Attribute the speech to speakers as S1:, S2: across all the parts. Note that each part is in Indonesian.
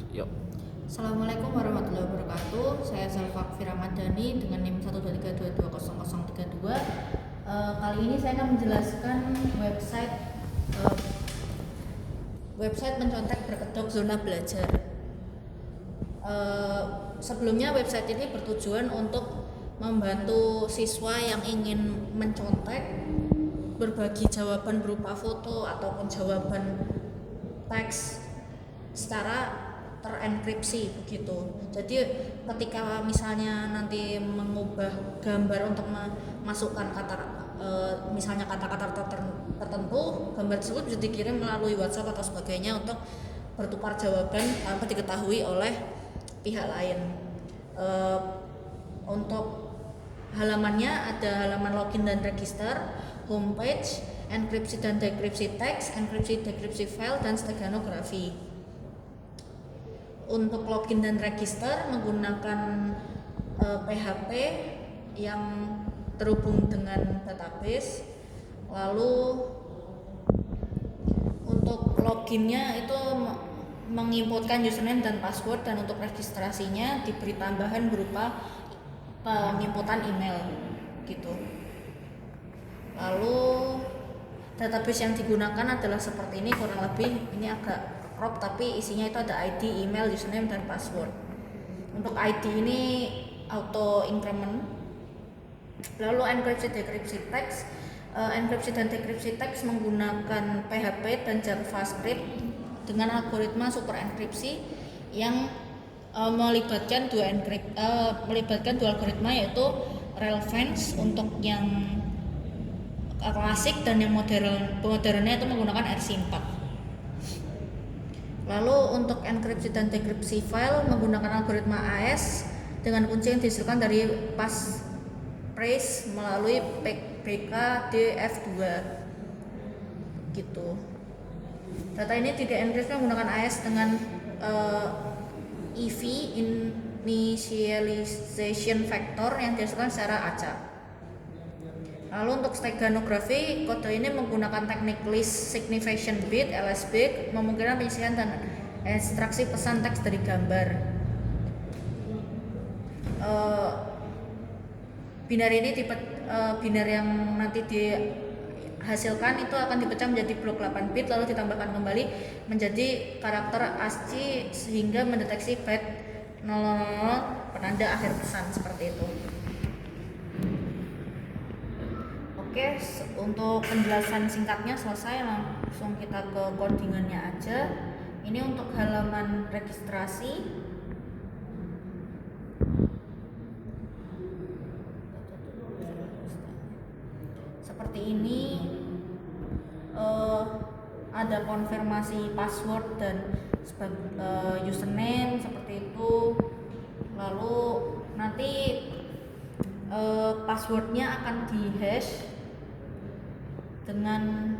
S1: Yuk.
S2: Assalamualaikum warahmatullahi wabarakatuh. Saya Salva Firamadani dengan NIM 123220032. Kali ini saya akan menjelaskan eh, website mencontek berkedok zona belajar. Sebelumnya website ini bertujuan untuk membantu siswa yang ingin mencontek berbagi jawaban berupa foto ataupun jawaban teks secara terenkripsi begitu. Jadi ketika misalnya nanti mengubah gambar untuk memasukkan misalnya kata-kata tertentu, gambar tersebut bisa dikirim melalui WhatsApp atau sebagainya untuk bertukar jawaban tanpa diketahui oleh pihak lain. Untuk halamannya ada halaman login dan register, homepage, enkripsi dan dekripsi teks, enkripsi dekripsi file, dan steganografi. Untuk login dan register menggunakan PHP yang terhubung dengan database. Lalu untuk loginnya itu menginputkan username dan password, dan untuk registrasinya diberi tambahan berupa penginputan email gitu. Lalu database yang digunakan adalah seperti ini kurang lebih, ini agak crop tapi isinya itu ada ID, email, username, dan password. Untuk ID ini auto increment. Lalu enkripsi dekripsi teks, enkripsi dan dekripsi teks menggunakan PHP dan JavaScript dengan algoritma super enkripsi yang melibatkan dua algoritma, yaitu relevance untuk yang klasik dan yang modernnya itu menggunakan RC4. Lalu untuk enkripsi dan dekripsi file menggunakan algoritma AES dengan kunci yang dihasilkan dari passphrase melalui BKDF2 gitu. Data ini dienkripsi menggunakan AES dengan EV, initialization factor, yang dihasilkan secara acak. Lalu untuk steganografi, kode ini menggunakan teknik list signification bit (LSB), memungkinkan penyisihan dan ekstraksi pesan teks dari gambar. Biner yang nanti dihasilkan itu akan dipecah menjadi blok 8 bit, lalu ditambahkan kembali menjadi karakter ASCII sehingga mendeteksi byte 000 penanda akhir pesan, seperti itu. Oke, untuk penjelasan singkatnya selesai, langsung kita ke codingannya aja. Ini untuk halaman registrasi. Seperti ini, ada konfirmasi password dan username seperti itu. Lalu nanti passwordnya akan di-hash dengan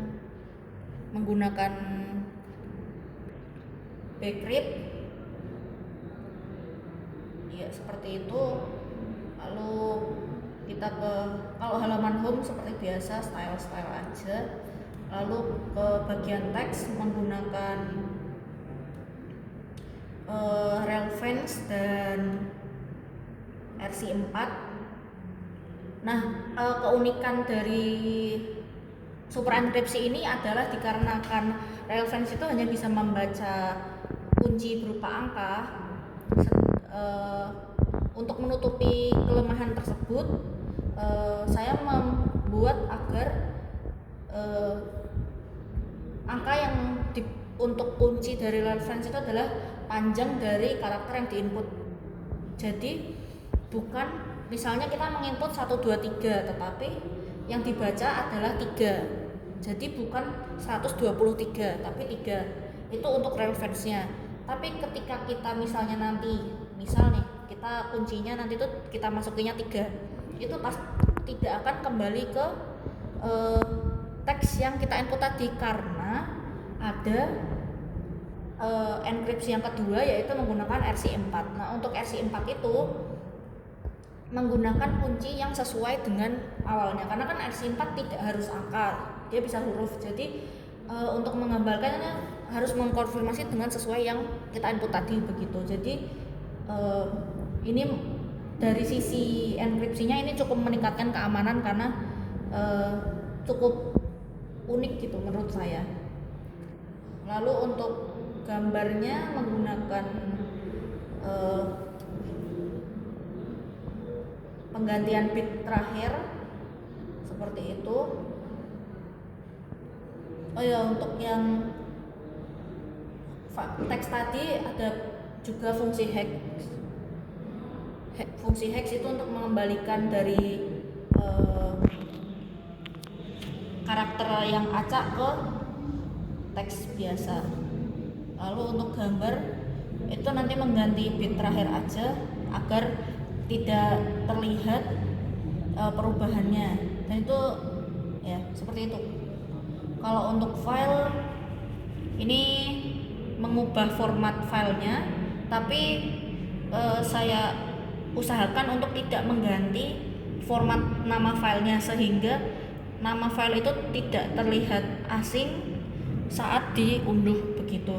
S2: menggunakan bcrypt ya, seperti itu. Lalu kita kalau halaman home seperti biasa, style aja. Lalu ke bagian teks menggunakan relevance dan RC4. Nah, keunikan dari super enkripsi ini adalah dikarenakan relevance itu hanya bisa membaca kunci berupa angka. Untuk menutupi kelemahan tersebut, saya membuat agar angka yang untuk kunci dari relevance itu adalah panjang dari karakter yang diinput. Jadi bukan misalnya kita menginput 1, 2, 3, tetapi yang dibaca adalah 3. Jadi bukan 123 tapi 3. Itu untuk relevance-nya. Tapi ketika kita misalnya nanti, misal nih, kita kuncinya nanti itu kita masukinnya 3, itu tidak akan kembali ke teks yang kita input tadi, karena ada enkripsi yang kedua, yaitu menggunakan RC4. Nah, untuk RC4 itu menggunakan kunci yang sesuai dengan awalnya, karena kan RC4 tidak harus angka, dia bisa huruf. Jadi untuk menggambarkannya harus mengkonfirmasi dengan sesuai yang kita input tadi begitu. Jadi ini dari sisi enkripsinya ini cukup meningkatkan keamanan karena cukup unik gitu menurut saya. Lalu untuk gambarnya menggunakan penggantian bit terakhir seperti itu. Oh ya, untuk yang teks tadi ada juga fungsi hex. Fungsi hex itu untuk mengembalikan dari karakter yang acak ke teks biasa. Lalu untuk gambar itu nanti mengganti bit terakhir aja agar tidak terlihat perubahannya, dan itu ya seperti itu. Kalau untuk file ini mengubah format filenya, tapi saya usahakan untuk tidak mengganti format nama filenya sehingga nama file itu tidak terlihat asing saat diunduh begitu.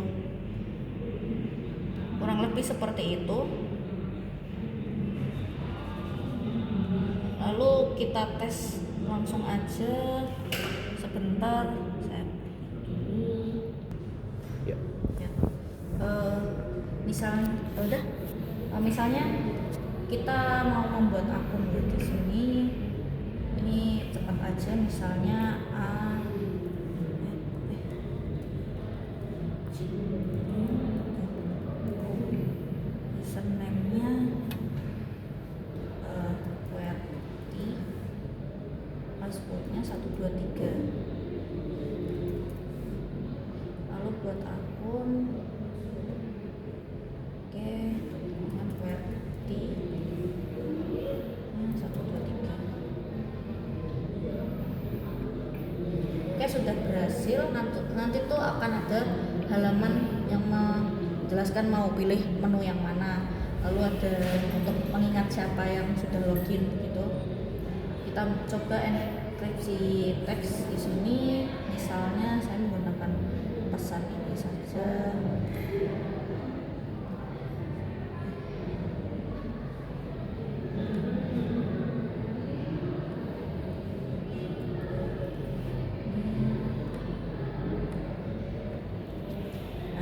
S2: Kurang lebih seperti itu. Lalu kita tes langsung aja sebentar.
S1: Ya.
S2: Misalnya kita mau membuat akun di sini. Ini cepat aja, misalnya username-nya QWERTY, password-nya 123. Lalu buat akun, oke, dengan QWERTY 123. Oke, sudah berhasil. Nanti tuh akan ada halaman yang menjelaskan mau pilih menu yang mana. Lalu ada untuk mengingat siapa yang sudah login gitu. Kita coba enkripsi teks di sini. Misalnya saya menggunakan pesan ini saja.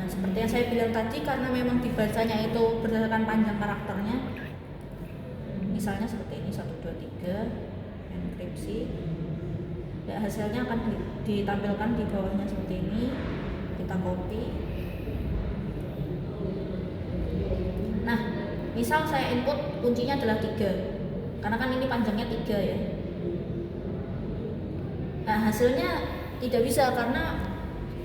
S2: Seperti yang saya bilang tadi, karena memang dibacanya itu berdasarkan panjang karakternya, misalnya seperti ini 123 enkripsi, ya hasilnya akan ditampilkan di bawahnya seperti ini. Kita copy. Nah, misal saya input kuncinya adalah 3, karena kan ini panjangnya 3 ya. Nah, hasilnya tidak bisa karena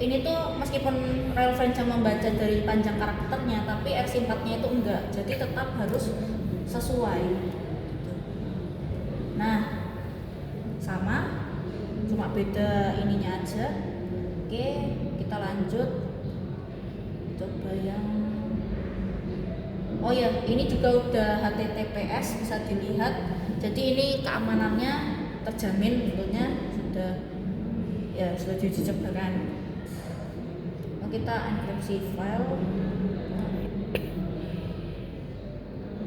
S2: ini tuh meskipun referensi membaca dari panjang karakternya, tapi R4-nya itu enggak, jadi tetap harus sesuai. Nah, sama, cuma beda ininya aja. Oke, kita lanjut. Coba yang ya, ini juga udah HTTPS, bisa dilihat. Jadi ini keamanannya terjamin, tentunya sudah diuji cobakan. Kita enkripsi file,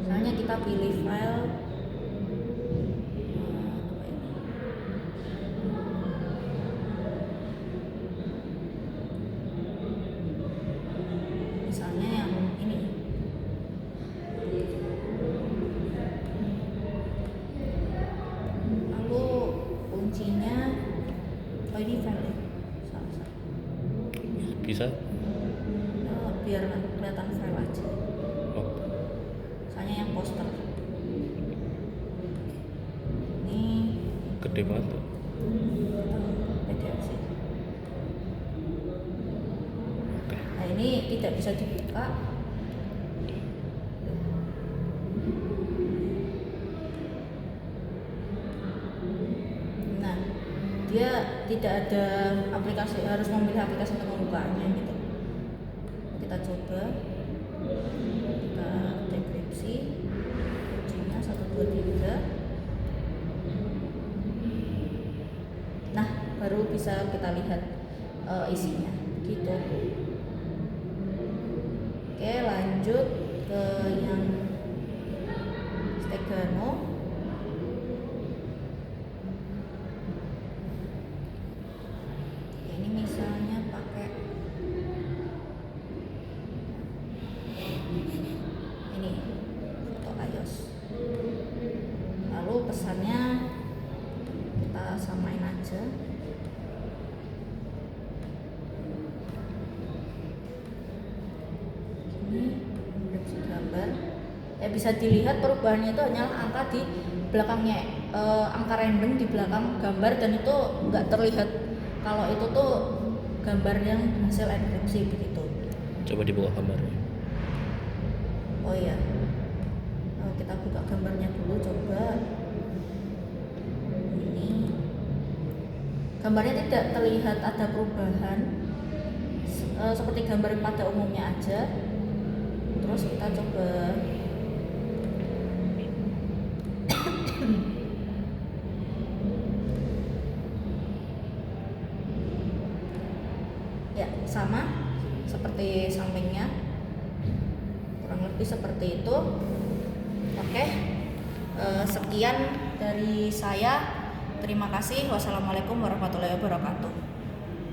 S2: misalnya kita pilih file misalnya yang ini. Lalu kuncinya ini file
S1: Bisa?
S2: Biar kelihatan file aja. Misalnya yang poster. Ini
S1: Gede banget tuh.
S2: PDF sih.
S1: Oke.
S2: Nah, ini tidak bisa dibuka. Nah, dia tidak ada aplikasi, harus memilih aplikasi untuk membukanya gitu. Kita coba, kita dekripsi kuncinya 123. Nah, baru bisa kita lihat isinya gitu. lanjut ke yang stegano. Ini misalnya pakai ini foto iOS. Lalu pesannya kita samain aja. Ini deskripsi gambar. Bisa dilihat perubahannya itu hanyalah angka di belakangnya, angka random di belakang gambar, dan itu nggak terlihat kalau itu tuh gambar yang hasil enkripsi begitu.
S1: Coba dibuka gambarnya.
S2: Oh iya, kita buka gambarnya dulu coba. Ini gambarnya tidak terlihat ada perubahan, seperti gambar pada umumnya aja. Terus kita coba ya, sama seperti sampingnya, kurang lebih seperti itu. Oke, sekian dari saya. Terima kasih. Wassalamualaikum warahmatullahi wabarakatuh.